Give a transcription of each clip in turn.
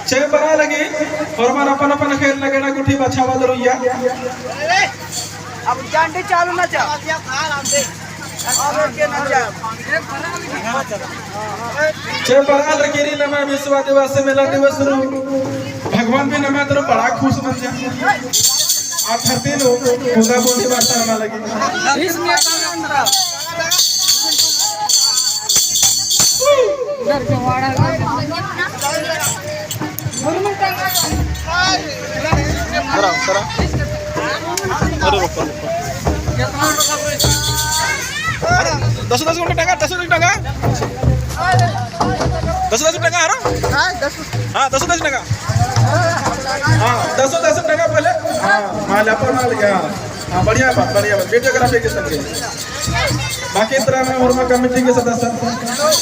छे बना लगी और मन अपन अपन खेल लगे ना गुठी बछावा जरूरिया अब जांडी चालू ना जा अब के ना जा छे बना लगी रे नमा विश्व दिवस मेला दिवस रु भगवान भी नमा तो बड़ा खुश मन जा आप हरते लो पूरा बोली बात ना लगी इसमें अंदर के वाड़ा सरा अरे रुको 10 टका 10 टका हाँ 10 टका हाँ 10 टका पहले हाँ माल अपन माल गया हाँ बढ़िया बात वीडियोग्राफी के संगे बाकी तरह में और कमेटी के सदस्य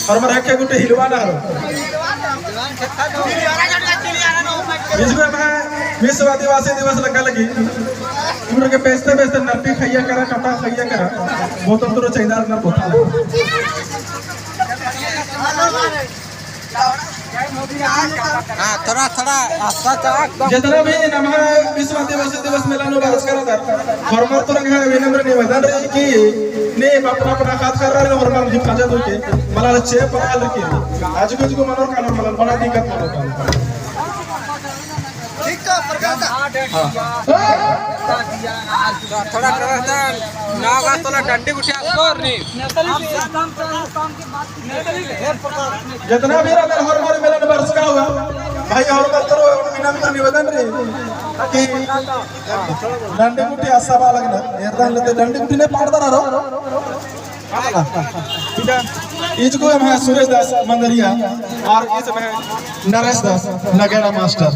और मैं रखे गुटे हिलवा ना इसमें मैं विश्व आदिवासी दिवस लगा लगी उम्र के बेचते नरपी खैया करा कटा खैया करा वो तो चाहिए ना बोता थोड़ा जितना भी नमः विश्व आदिवासी दिवस मेला नो बारस करा था फॉर्मर तो रंग है विनम्र निवेदन रे कि ने अपना हाथ कर रहा है और हम हिफाजत होके मला छे पकाल रखी आज कुछ को मनोर कानून मला बड़ा दिक्कत मनोर कानून ठीक तो प्रकार थोड़ा नागा तोला डंडी गुठिया सोर नी जितना भी अगर हर मोर मेला वर्ष का हुआ भाई और बात करो विनम्र निवेदन रे कि डंडी गुठिया सभा लगना एरदान लेते डंडी गुठी ने पाड़दा रहो इसको हम है सुरेश दास मंदरिया और इसमें नरेश दास नगेड़ा मास्टर